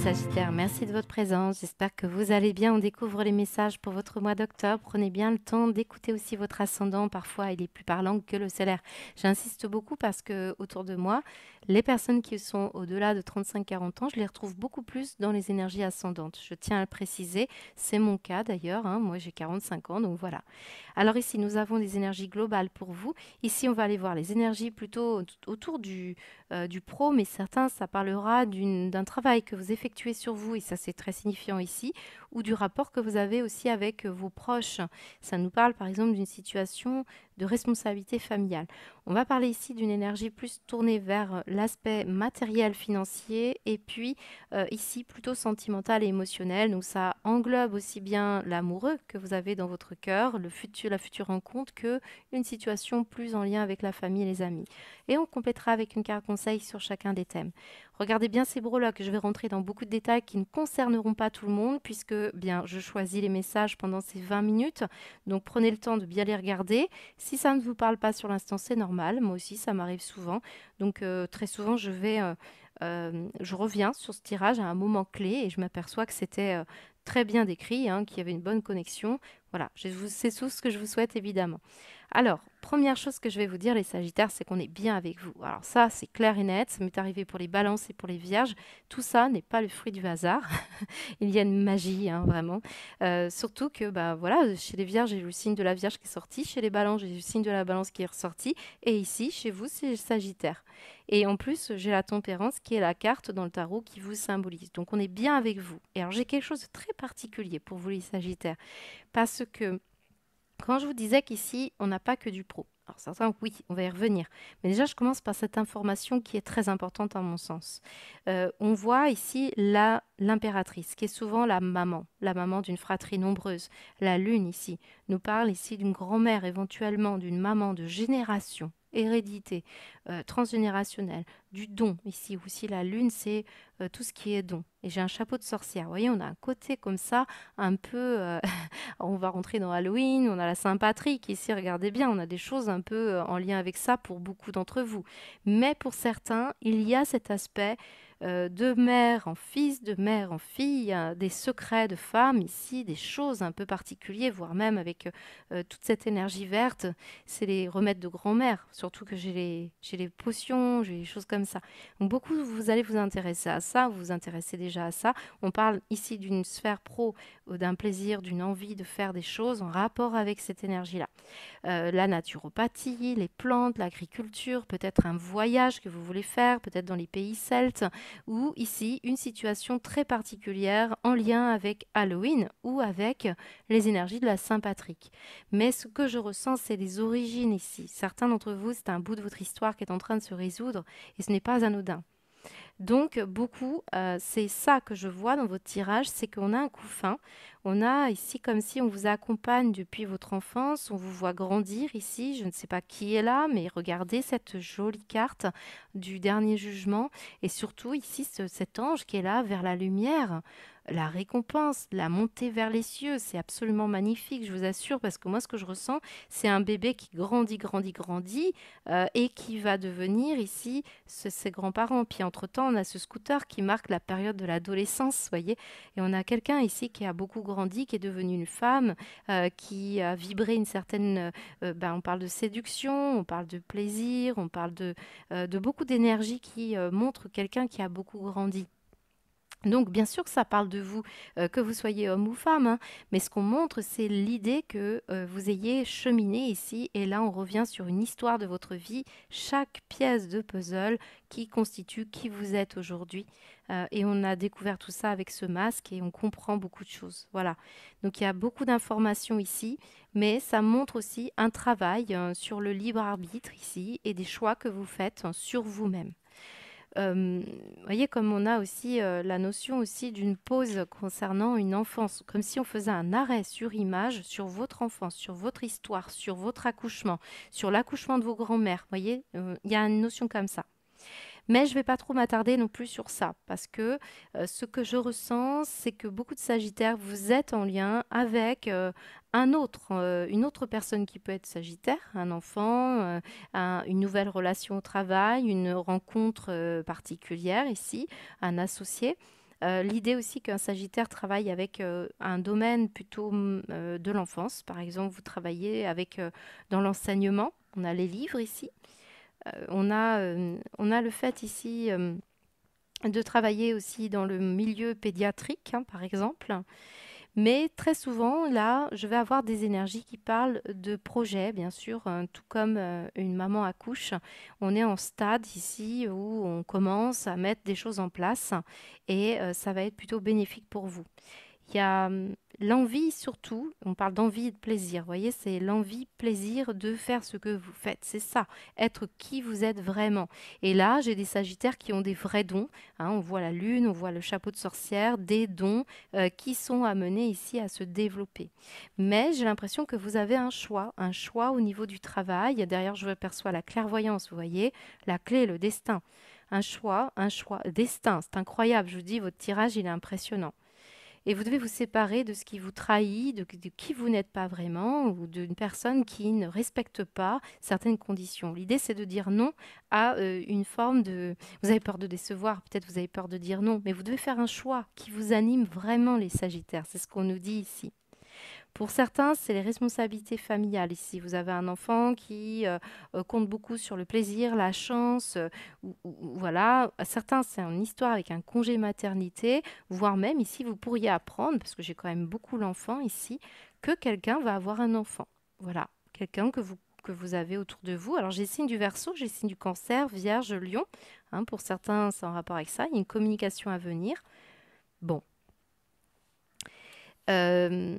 Sagittaire, merci de votre présence. J'espère que vous allez bien. On découvre les messages pour votre mois d'octobre. Prenez bien le temps d'écouter aussi votre ascendant. Parfois, il est plus parlant que le solaire. J'insiste beaucoup parce que autour de moi, les personnes qui sont au-delà de 35-40 ans, je les retrouve beaucoup plus dans les énergies ascendantes. Je tiens à le préciser. C'est mon cas d'ailleurs, hein. Moi, j'ai 45 ans, donc voilà. Alors ici, nous avons des énergies globales pour vous. Ici, on va aller voir les énergies plutôt autour du pro, mais certains, ça parlera d'un travail que vous effectuez sur vous, et ça c'est très signifiant ici, ou du rapport que vous avez aussi avec vos proches. Ça nous parle par exemple d'une situation de responsabilité familiale. On va parler ici d'une énergie plus tournée vers l'aspect matériel financier, et puis ici plutôt sentimental et émotionnel. Donc ça englobe aussi bien l'amoureux que vous avez dans votre cœur, la future rencontre, que une situation plus en lien avec la famille et les amis. Et on complétera avec une carte conseil sur chacun des thèmes. Regardez bien ces breloques, je vais rentrer dans beaucoup de détails qui ne concerneront pas tout le monde puisque bien je choisis les messages pendant ces 20 minutes. Donc prenez le temps de bien les regarder. Si ça ne vous parle pas sur l'instant, c'est normal. Moi aussi, ça m'arrive souvent. Donc très souvent, je reviens sur ce tirage à un moment clé et je m'aperçois que c'était très bien décrit, hein, qu'il y avait une bonne connexion. Voilà, c'est tout ce que je vous souhaite évidemment. Alors, première chose que je vais vous dire, les Sagittaires, c'est qu'on est bien avec vous. Alors ça, c'est clair et net. Ça m'est arrivé pour les Balances et pour les Vierges. Tout ça n'est pas le fruit du hasard. Il y a une magie, hein, vraiment. Surtout que, bah, voilà, chez les Vierges, j'ai eu le signe de la Vierge qui est sorti. Chez les Balances, j'ai eu le signe de la Balance qui est ressorti. Et ici, chez vous, c'est le Sagittaire. Et en plus, j'ai la Tempérance qui est la carte dans le tarot qui vous symbolise. Donc, on est bien avec vous. Et alors, j'ai quelque chose de très particulier pour vous, les Sagittaires. Parce que quand je vous disais qu'ici, on n'a pas que du pro. Alors certains, oui, on va y revenir. Mais déjà, je commence par cette information qui est très importante à mon sens. On voit ici l'impératrice, qui est souvent la maman d'une fratrie nombreuse. La lune ici nous parle ici d'une grand-mère, éventuellement d'une maman de génération, hérédité, transgénérationnelle, du don. Ici aussi, la lune, c'est tout ce qui est don. Et j'ai un chapeau de sorcière. Vous voyez, on a un côté comme ça, un peu... on va rentrer dans Halloween, on a la Saint-Patrick ici, regardez bien, on a des choses un peu en lien avec ça pour beaucoup d'entre vous. Mais pour certains, il y a cet aspect de mère en fils, de mère en fille, des secrets de femmes ici, des choses un peu particulières, voire même avec toute cette énergie verte, c'est les remèdes de grand-mère, surtout que j'ai les potions, j'ai des choses comme ça. Donc beaucoup, vous allez vous intéresser à ça, vous vous intéressez déjà à ça. On parle ici d'une sphère pro, d'un plaisir, d'une envie de faire des choses en rapport avec cette énergie-là. La naturopathie, les plantes, l'agriculture, peut-être un voyage que vous voulez faire, peut-être dans les pays celtes, ou ici une situation très particulière en lien avec Halloween ou avec les énergies de la Saint-Patrick. Mais ce que je ressens, c'est les origines ici. Certains d'entre vous, c'est un bout de votre histoire qui est en train de se résoudre et ce n'est pas anodin. Donc, beaucoup, c'est ça que je vois dans votre tirage, c'est qu'on a un coup fin. On a ici comme si on vous accompagne depuis votre enfance, on vous voit grandir ici. Je ne sais pas qui est là, mais regardez cette jolie carte du dernier jugement. Et surtout ici, cet ange qui est là vers la lumière. La récompense, la montée vers les cieux, c'est absolument magnifique, je vous assure, parce que moi, ce que je ressens, c'est un bébé qui grandit, grandit, grandit, et qui va devenir ici ses grands-parents. Puis entre-temps, on a ce scooter qui marque la période de l'adolescence, vous voyez. Et on a quelqu'un ici qui a beaucoup grandi, qui est devenu une femme, qui a vibré une certaine... on parle de séduction, on parle de plaisir, on parle de beaucoup d'énergie qui montre quelqu'un qui a beaucoup grandi. Donc, bien sûr que ça parle de vous, que vous soyez homme ou femme, hein, mais ce qu'on montre, c'est l'idée que vous ayez cheminé ici. Et là, on revient sur une histoire de votre vie, chaque pièce de puzzle qui constitue qui vous êtes aujourd'hui. Et on a découvert tout ça avec ce masque et on comprend beaucoup de choses. Voilà. Donc, il y a beaucoup d'informations ici, mais ça montre aussi un travail sur le libre arbitre ici et des choix que vous faites sur vous-même. Vous voyez, comme on a aussi la notion aussi d'une pause concernant une enfance, comme si on faisait un arrêt sur image sur votre enfance, sur votre histoire, sur votre accouchement, sur l'accouchement de vos grands-mères. Vous voyez, il y a une notion comme ça. Mais je ne vais pas trop m'attarder non plus sur ça, parce que ce que je ressens, c'est que beaucoup de Sagittaires, vous êtes en lien avec une autre personne qui peut être Sagittaire, un enfant, une nouvelle relation au travail, une rencontre particulière ici, un associé. L'idée aussi qu'un Sagittaire travaille avec un domaine plutôt de l'enfance. Par exemple, vous travaillez avec dans l'enseignement. On a les livres ici. On a le fait ici de travailler aussi dans le milieu pédiatrique, hein, par exemple. Mais très souvent, là, je vais avoir des énergies qui parlent de projets, bien sûr, tout comme une maman accouche. On est en stade ici où on commence à mettre des choses en place et ça va être plutôt bénéfique pour vous. Il y a l'envie surtout, on parle d'envie et de plaisir, vous voyez, c'est l'envie, plaisir de faire ce que vous faites, c'est ça, être qui vous êtes vraiment. Et là, j'ai des Sagittaires qui ont des vrais dons, hein, on voit la lune, on voit le chapeau de sorcière, des dons qui sont amenés ici à se développer. Mais j'ai l'impression que vous avez un choix au niveau du travail. Derrière, je perçois la clairvoyance, vous voyez, la clé, le destin. Un choix, destin, c'est incroyable, je vous dis, votre tirage, il est impressionnant. Et vous devez vous séparer de ce qui vous trahit, de qui vous n'êtes pas vraiment, ou d'une personne qui ne respecte pas certaines conditions. L'idée, c'est de dire non à une forme de... Vous avez peur de décevoir, peut-être vous avez peur de dire non, mais vous devez faire un choix qui vous anime vraiment, les Sagittaires. C'est ce qu'on nous dit ici. Pour certains, c'est les responsabilités familiales. Ici, vous avez un enfant qui compte beaucoup sur le plaisir, la chance, voilà. Certains, c'est une histoire avec un congé maternité, voire même ici, vous pourriez apprendre, parce que j'ai quand même beaucoup l'enfant ici, que quelqu'un va avoir un enfant. Voilà, quelqu'un que vous avez autour de vous. Alors, j'ai signe du Verseau, j'ai signe du Cancer, Vierge, Lion. Hein, pour certains, c'est en rapport avec ça. Il y a une communication à venir. Bon, euh,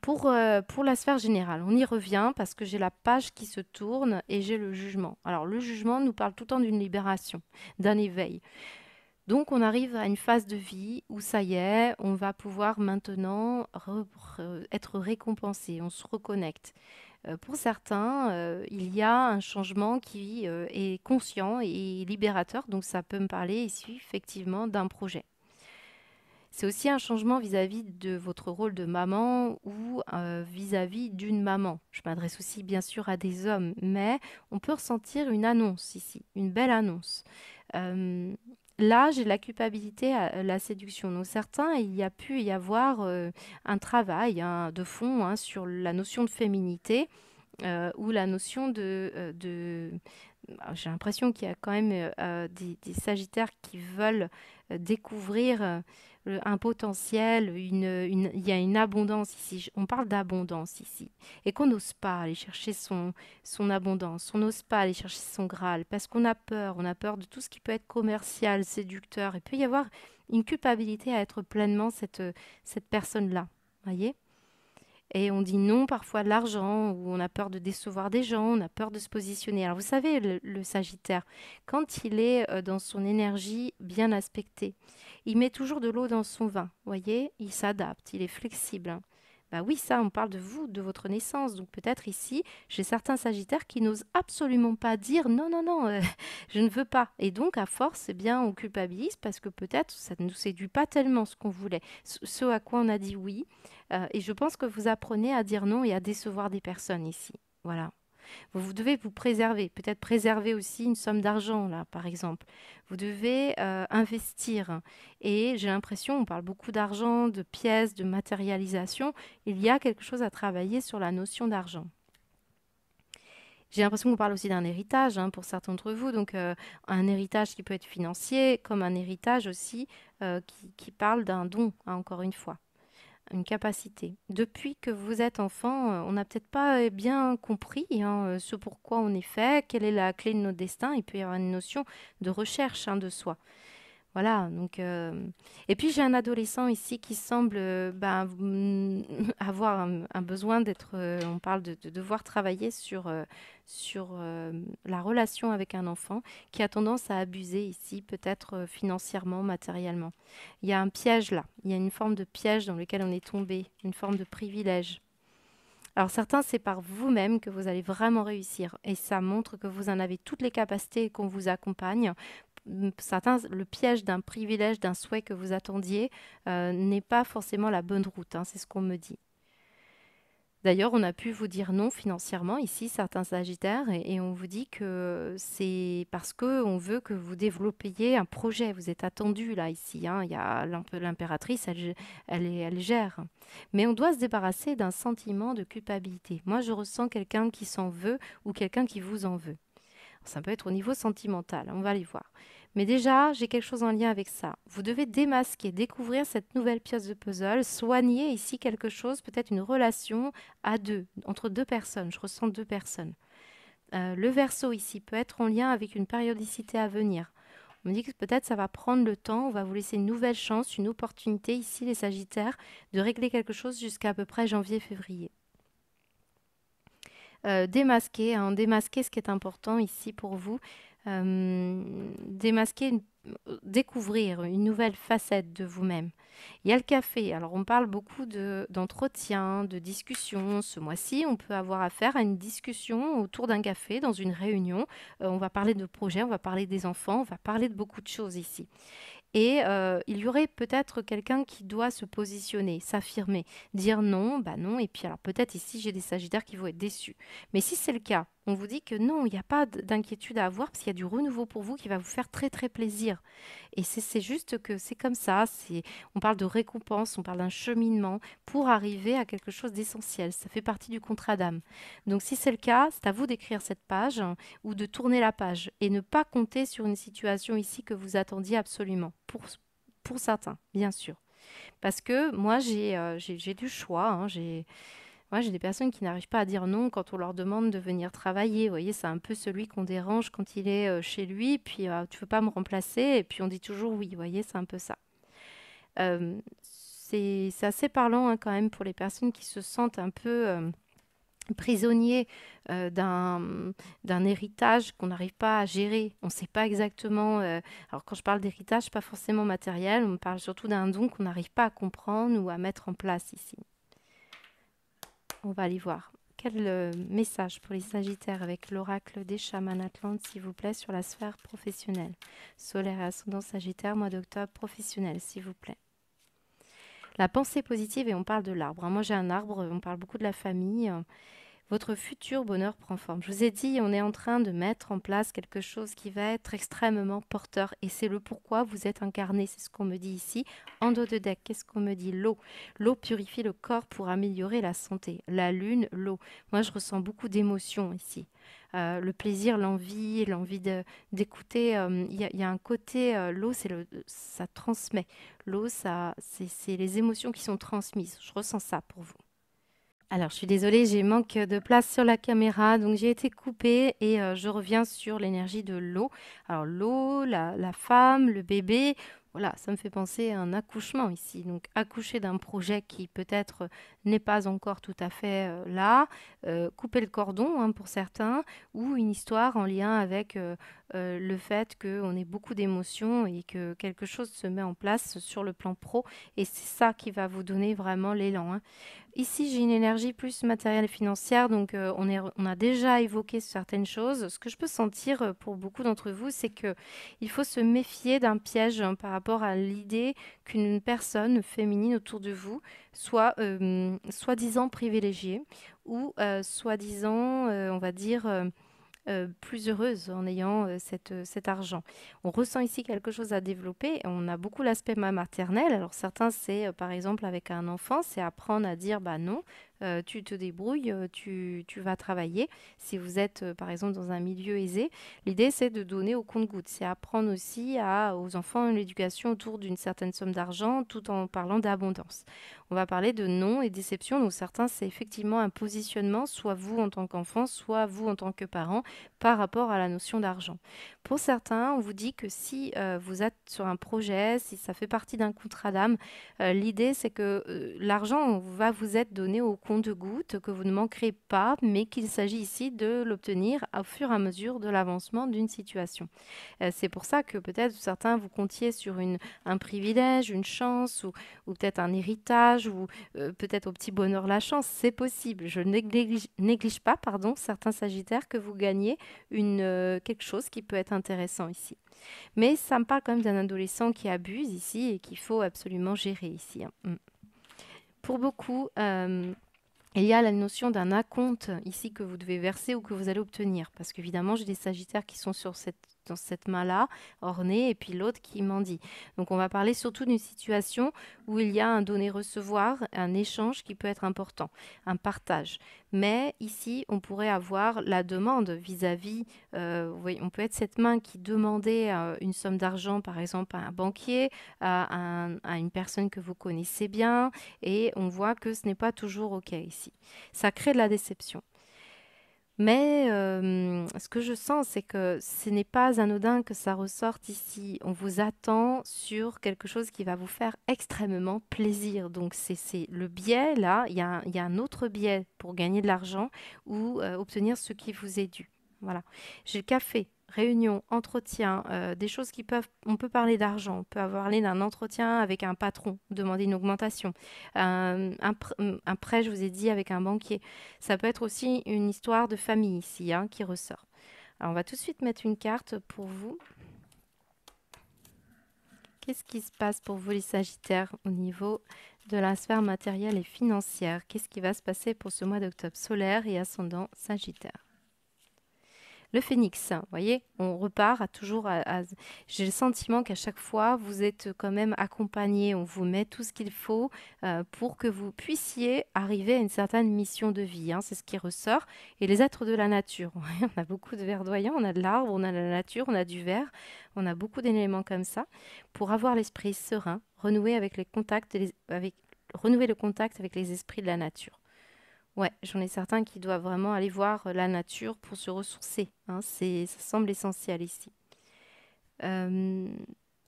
pour la sphère générale, on y revient parce que j'ai la page qui se tourne et j'ai le jugement. Alors, le jugement nous parle tout le temps d'une libération, d'un éveil. Donc, on arrive à une phase de vie où ça y est, on va pouvoir maintenant être récompensé, on se reconnecte. Pour certains, il y a un changement qui est conscient et libérateur, donc ça peut me parler ici effectivement d'un projet. C'est aussi un changement vis-à-vis de votre rôle de maman ou vis-à-vis d'une maman. Je m'adresse aussi bien sûr à des hommes, mais on peut ressentir une annonce ici, une belle annonce. Euh, Là, j'ai la culpabilité à la séduction. Donc certains, il y a pu y avoir un travail hein, de fond hein, sur la notion de féminité ou la notion j'ai l'impression qu'il y a quand même des Sagittaires qui veulent découvrir un potentiel, il y a une abondance ici. On parle d'abondance ici. Et qu'on n'ose pas aller chercher son abondance, on n'ose pas aller chercher son Graal, parce qu'on a peur. On a peur de tout ce qui peut être commercial, séducteur. Il peut y avoir une culpabilité à être pleinement cette personne-là. Voyez? Et on dit non parfois de l'argent, ou on a peur de décevoir des gens, on a peur de se positionner. Alors vous savez, le Sagittaire, quand il est dans son énergie bien aspectée, il met toujours de l'eau dans son vin. Voyez, il s'adapte, il est flexible. Hein. Bah oui, ça, on parle de vous, de votre naissance. Donc peut-être ici, j'ai certains Sagittaires qui n'osent absolument pas dire non, non, non, je ne veux pas. Et donc, à force, eh bien, on culpabilise parce que peut-être ça ne nous séduit pas tellement ce qu'on voulait, ce à quoi on a dit oui. Et je pense que vous apprenez à dire non et à décevoir des personnes ici. Voilà. Vous devez vous préserver, peut-être préserver aussi une somme d'argent, là, par exemple. Vous devez investir. Et j'ai l'impression, on parle beaucoup d'argent, de pièces, de matérialisation. Il y a quelque chose à travailler sur la notion d'argent. J'ai l'impression qu'on parle aussi d'un héritage hein, pour certains d'entre vous, donc un héritage qui peut être financier, comme un héritage aussi qui parle d'un don, hein, encore une fois une capacité. Depuis que vous êtes enfant, on n'a peut-être pas bien compris hein, ce pourquoi on est fait, quelle est la clé de notre destin. Il peut y avoir une notion de recherche hein, de soi. Voilà, donc et puis j'ai un adolescent ici qui semble avoir un besoin d'être, on parle de devoir travailler sur la relation avec un enfant qui a tendance à abuser ici, peut-être financièrement, matériellement. Il y a un piège là, il y a une forme de piège dans lequel on est tombé, une forme de privilège. Alors certains, c'est par vous-même que vous allez vraiment réussir et ça montre que vous en avez toutes les capacités et qu'on vous accompagne. Certains, le piège d'un privilège, d'un souhait que vous attendiez n'est pas forcément la bonne route, hein, c'est ce qu'on me dit. D'ailleurs, on a pu vous dire non financièrement ici, certains Sagittaires, et on vous dit que c'est parce que on veut que vous développiez un projet. Vous êtes attendu là ici, hein. Il y a l'impératrice, elle gère. Mais on doit se débarrasser d'un sentiment de culpabilité. Moi, je ressens quelqu'un qui s'en veut ou quelqu'un qui vous en veut. Ça peut être au niveau sentimental, on va aller voir. Mais déjà, j'ai quelque chose en lien avec ça. Vous devez démasquer, découvrir cette nouvelle pièce de puzzle, soigner ici quelque chose, peut-être une relation à deux, entre deux personnes. Je ressens deux personnes. Le Verseau ici peut être en lien avec une périodicité à venir. On me dit que peut-être ça va prendre le temps, on va vous laisser une nouvelle chance, une opportunité ici, les Sagittaires, de régler quelque chose jusqu'à peu près janvier-février. Démasquer, hein, démasquer ce qui est important ici pour vous, démasquer, découvrir une nouvelle facette de vous-même. Il y a le café. Alors, on parle beaucoup d'entretien, de discussion. Ce mois-ci, on peut avoir affaire à une discussion autour d'un café, dans une réunion. On va parler de projets, on va parler des enfants, on va parler de beaucoup de choses ici. Et il y aurait peut-être quelqu'un qui doit se positionner, s'affirmer, dire non, bah non. Et puis alors peut-être ici j'ai des Sagittaires qui vont être déçus. Mais si c'est le cas, on vous dit que non, il n'y a pas d'inquiétude à avoir parce qu'il y a du renouveau pour vous qui va vous faire très très plaisir. Et c'est juste que c'est comme ça. On parle de récompense, on parle d'un cheminement pour arriver à quelque chose d'essentiel. Ça fait partie du contrat d'âme. Donc si c'est le cas, c'est à vous d'écrire cette page, hein, ou de tourner la page et ne pas compter sur une situation ici que vous attendiez absolument. Pour certains, bien sûr. Parce que moi, j'ai du choix, hein, moi, j'ai des personnes qui n'arrivent pas à dire non quand on leur demande de venir travailler. Vous voyez, c'est un peu celui qu'on dérange quand il est chez lui, puis tu veux pas me remplacer, et puis on dit toujours oui. Vous voyez, c'est un peu ça. C'est assez parlant, hein, quand même, pour les personnes qui se sentent un peu prisonniers d'un héritage qu'on n'arrive pas à gérer. On ne sait pas exactement. Alors quand je parle d'héritage, pas forcément matériel, on me parle surtout d'un don qu'on n'arrive pas à comprendre ou à mettre en place ici. On va aller voir. Quel message pour les Sagittaires avec l'oracle des chamans Atlantes, s'il vous plaît, sur la sphère professionnelle. Solaire et ascendant Sagittaire, mois d'octobre, professionnel, s'il vous plaît. La pensée positive, et on parle de l'arbre, hein. Moi j'ai un arbre, on parle beaucoup de la famille. Votre futur bonheur prend forme. Je vous ai dit, on est en train de mettre en place quelque chose qui va être extrêmement porteur. Et c'est le pourquoi vous êtes incarné. C'est ce qu'on me dit ici. En dos de deck, qu'est-ce qu'on me dit? L'eau. L'eau purifie le corps pour améliorer la santé. La lune, l'eau. Moi, je ressens beaucoup d'émotions ici. Le plaisir, l'envie d'écouter. Il y a un côté, l'eau, ça transmet. L'eau, c'est les émotions qui sont transmises. Je ressens ça pour vous. Alors, je suis désolée, j'ai manque de place sur la caméra, donc j'ai été coupée et je reviens sur l'énergie de l'eau. Alors, l'eau, la femme, le bébé, voilà, ça me fait penser à un accouchement ici. Donc, accoucher d'un projet qui peut-être n'est pas encore tout à fait là, couper le cordon, hein, pour certains, ou une histoire en lien avec le fait qu'on ait beaucoup d'émotions et que quelque chose se met en place sur le plan pro. Et c'est ça qui va vous donner vraiment l'élan, hein. Ici, j'ai une énergie plus matérielle et financière, donc on a déjà évoqué certaines choses. Ce que je peux sentir pour beaucoup d'entre vous, c'est que il faut se méfier d'un piège, hein, par rapport à l'idée qu'une personne féminine autour de vous soit soi-disant privilégiée ou soi-disant, on va dire, plus heureuse en ayant cet argent. On ressent ici quelque chose à développer. On a beaucoup l'aspect maternel. Alors certains, c'est par exemple avec un enfant, c'est apprendre à dire bah non, tu te débrouilles, tu vas travailler. Si vous êtes par exemple dans un milieu aisé, l'idée c'est de donner au compte-gouttes. C'est apprendre aussi aux enfants l'éducation autour d'une certaine somme d'argent tout en parlant d'abondance. On va parler de non et déception. Donc certains, c'est effectivement un positionnement, soit vous en tant qu'enfant, soit vous en tant que parent, par rapport à la notion d'argent. Pour certains, on vous dit que si vous êtes sur un projet, si ça fait partie d'un contrat d'âme, l'idée c'est que l'argent va vous être donné au compte-gouttes, que vous ne manquerez pas, mais qu'il s'agit ici de l'obtenir au fur et à mesure de l'avancement d'une situation. C'est pour ça que peut-être certains vous comptiez sur un privilège, une chance ou peut-être un héritage ou peut-être au petit bonheur la chance. C'est possible. Je néglige pas, pardon, certains Sagittaires que vous gagnez quelque chose qui peut être intéressant ici. Mais ça me parle quand même d'un adolescent qui abuse ici et qu'il faut absolument gérer ici, hein. Pour beaucoup, Il y a la notion d'un acompte ici que vous devez verser ou que vous allez obtenir. Parce qu'évidemment, j'ai des sagittaires qui sont dans cette main-là, ornée, et puis l'autre qui mendie. Donc on va parler surtout d'une situation où il y a un donner-recevoir, un échange qui peut être important, un partage. Mais ici, on pourrait avoir la demande vis-à-vis, vous voyez, on peut être cette main qui demandait une somme d'argent, par exemple, à un banquier, à une personne que vous connaissez bien, et on voit que ce n'est pas toujours OK ici. Ça crée de la déception. Mais ce que je sens, c'est que ce n'est pas anodin que ça ressorte ici. On vous attend sur quelque chose qui va vous faire extrêmement plaisir. Donc c'est le biais, là, il y a un autre biais pour gagner de l'argent ou obtenir ce qui vous est dû. Voilà. J'ai le café, réunion, entretien, des choses qui peuvent... On peut parler d'argent, on peut parler d'un entretien avec un patron, demander une augmentation. Un prêt, je vous ai dit, avec un banquier. Ça peut être aussi une histoire de famille ici, hein, qui ressort. Alors, on va tout de suite mettre une carte pour vous. Qu'est-ce qui se passe pour vous, les Sagittaires, au niveau de la sphère matérielle et financière? Qu'est-ce qui va se passer pour ce mois d'octobre solaire et ascendant Sagittaire? Le phénix, vous voyez, on repart à toujours j'ai le sentiment qu'à chaque fois, vous êtes quand même accompagné, on vous met tout ce qu'il faut pour que vous puissiez arriver à une certaine mission de vie, hein, c'est ce qui ressort. Et les êtres de la nature, on a beaucoup de verdoyants, on a de l'arbre, on a de la nature, on a du verre, on a beaucoup d'éléments comme ça, pour avoir l'esprit serein, renouer avec les contacts, renouer le contact avec les esprits de la nature. Ouais, j'en ai certains qui doivent vraiment aller voir la nature pour se ressourcer, hein, ça semble essentiel ici. Euh,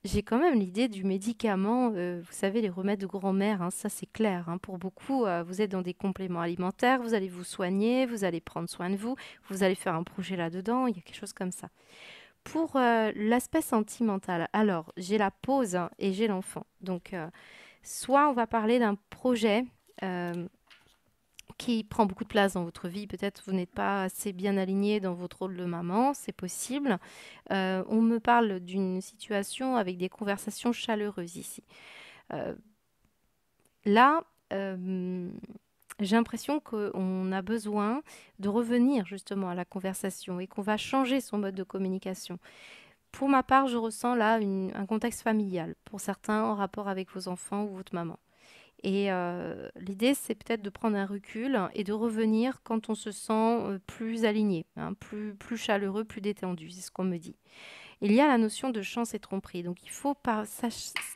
j'ai quand même l'idée du médicament, vous savez, les remèdes de grand-mère, hein, ça c'est clair, hein, pour beaucoup, vous êtes dans des compléments alimentaires, vous allez vous soigner, vous allez prendre soin de vous, vous allez faire un projet là-dedans, il y a quelque chose comme ça. Pour l'aspect sentimental, alors j'ai la pause, hein, et j'ai l'enfant. Donc, soit on va parler d'un projet. euh, qui prend beaucoup de place dans votre vie. Peut-être vous n'êtes pas assez bien aligné dans votre rôle de maman, c'est possible. On me parle d'une situation avec des conversations chaleureuses ici. Euh, là, j'ai l'impression qu'on a besoin de revenir justement à la conversation et qu'on va changer son mode de communication. Pour ma part, je ressens là un contexte familial, pour certains en rapport avec vos enfants ou votre maman. Et l'idée, c'est peut-être de prendre un recul et de revenir quand on se sent plus aligné, hein, plus chaleureux, plus détendu, c'est ce qu'on me dit. Il y a la notion de chance et tromperie, donc il faut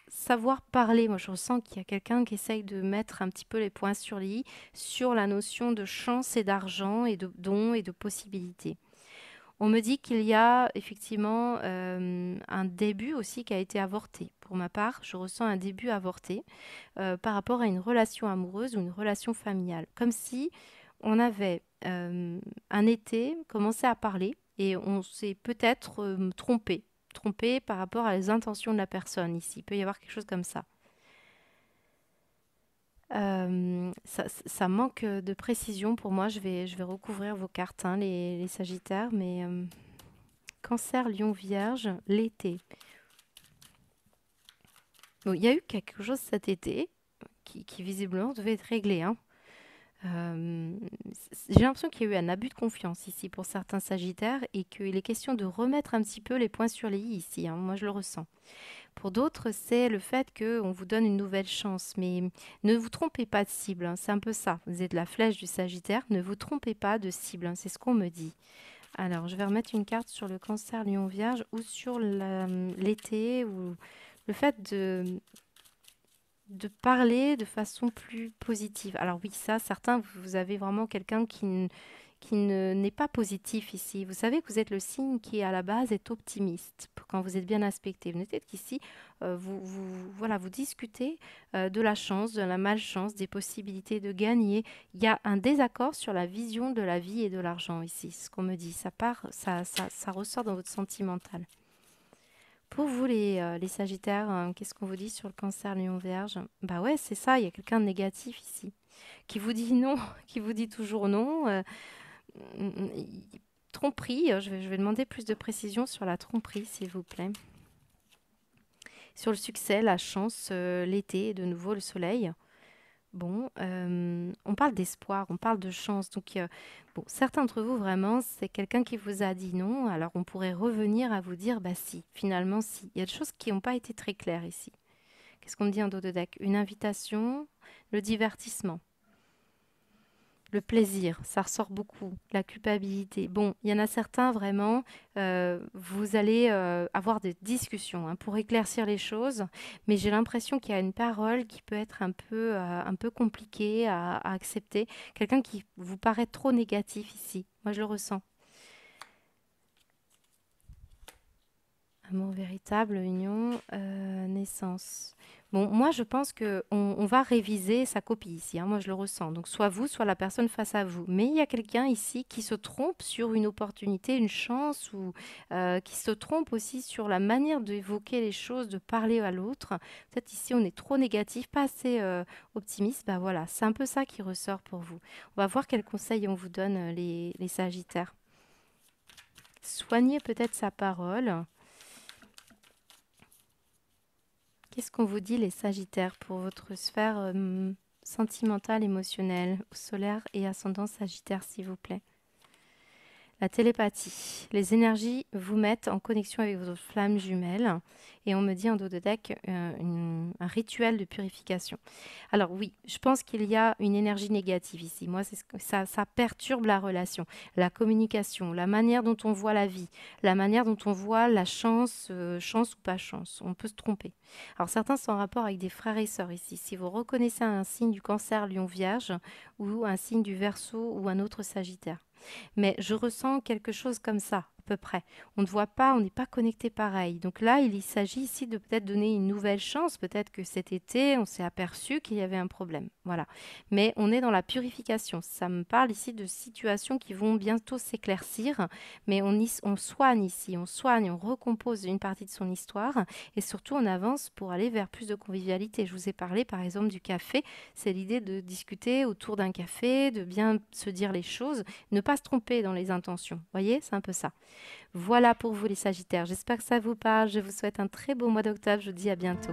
savoir parler. Moi, je ressens qu'il y a quelqu'un qui essaye de mettre un petit peu les points sur les i sur la notion de chance et d'argent et de dons et de possibilités. On me dit qu'il y a effectivement un début aussi qui a été avorté. Pour ma part, je ressens un début avorté par rapport à une relation amoureuse ou une relation familiale. Comme si on avait un été commencé à parler et on s'est peut-être trompé par rapport à les intentions de la personne ici. Il peut y avoir quelque chose comme ça. Ça manque de précision pour moi. Je vais recouvrir vos cartes, hein, les Sagittaires, mais Cancer, Lion, Vierge, l'été. Bon, il y a eu quelque chose cet été qui visiblement devait être réglé, hein. Euh, j'ai l'impression qu'il y a eu un abus de confiance ici pour certains Sagittaires et qu'il est question de remettre un petit peu les points sur les i ici, hein. Moi, je le ressens. Pour d'autres, c'est le fait qu'on vous donne une nouvelle chance. Mais ne vous trompez pas de cible, hein. C'est un peu ça. Vous êtes la flèche du Sagittaire. Ne vous trompez pas de cible, hein. C'est ce qu'on me dit. Alors, je vais remettre une carte sur le Cancer, Lion, Vierge ou sur l'été ou le fait de parler de façon plus positive. Alors oui, ça, certains, vous avez vraiment quelqu'un n'est pas positif ici. Vous savez que vous êtes le signe qui, à la base, est optimiste quand vous êtes bien aspecté. Vous n'êtes qu'ici, voilà, vous discutez de la chance, de la malchance, des possibilités de gagner. Il y a un désaccord sur la vision de la vie et de l'argent ici. C'est ce qu'on me dit. Ça ressort dans votre sentimental. Pour vous, les Sagittaires, qu'est-ce qu'on vous dit sur le Cancer, Lion, Vierge? Bah ouais, c'est ça, il y a quelqu'un de négatif ici, qui vous dit non, qui vous dit toujours non. Mm, mm, Tromperie, je vais demander plus de précision sur la tromperie, s'il vous plaît. Sur le succès, la chance, l'été, et de nouveau le soleil. Bon, on parle d'espoir, on parle de chance. Donc, bon, certains d'entre vous, vraiment, c'est quelqu'un qui vous a dit non. Alors, on pourrait revenir à vous dire, bah si, finalement, si. Il y a des choses qui n'ont pas été très claires ici. Qu'est-ce qu'on me dit en dos de deck? Une invitation, le divertissement. Le plaisir, ça ressort beaucoup. La culpabilité. Bon, il y en a certains vraiment, vous allez avoir des discussions hein, pour éclaircir les choses, mais j'ai l'impression qu'il y a une parole qui peut être un peu compliquée à accepter. Quelqu'un qui vous paraît trop négatif ici. Moi, je le ressens. Amour véritable, union, naissance. Bon, moi, je pense que on va réviser sa copie ici, hein. Moi, je le ressens. Donc, soit vous, soit la personne face à vous. Mais il y a quelqu'un ici qui se trompe sur une opportunité, une chance, ou qui se trompe aussi sur la manière d'évoquer les choses, de parler à l'autre. Peut-être ici, on est trop négatif, pas assez optimiste. Bah voilà, c'est un peu ça qui ressort pour vous. On va voir quels conseils on vous donne, les Sagittaires. Soignez peut-être sa parole. Qu'est-ce qu'on vous dit les Sagittaires pour votre sphère sentimentale, émotionnelle, solaire et ascendant Sagittaire, s'il vous plaît? La télépathie. Les énergies vous mettent en connexion avec vos flammes jumelles. Et on me dit en dos de deck un rituel de purification. Alors oui, je pense qu'il y a une énergie négative ici. Moi, c'est ça perturbe la relation, la communication, la manière dont on voit la vie, la manière dont on voit la chance, chance ou pas chance. On peut se tromper. Alors certains sont en rapport avec des frères et sœurs ici. Si vous reconnaissez un signe du Cancer, Lion, Vierge, ou un signe du Verseau ou un autre Sagittaire. Mais je ressens quelque chose comme ça, à peu près. On ne voit pas, on n'est pas connecté pareil. Donc là, il s'agit ici de peut-être donner une nouvelle chance. Peut-être que cet été, on s'est aperçu qu'il y avait un problème. Voilà. Mais on est dans la purification. Ça me parle ici de situations qui vont bientôt s'éclaircir. Mais on soigne ici, on soigne, on recompose une partie de son histoire. Et surtout, on avance pour aller vers plus de convivialité. Je vous ai parlé, par exemple, du café. C'est l'idée de discuter autour d'un café, de bien se dire les choses, ne pas se tromper dans les intentions. Vous voyez, c'est un peu ça. Voilà pour vous les Sagittaires. J'espère que ça vous parle. Je vous souhaite un très beau mois d'octobre. Je vous dis à bientôt.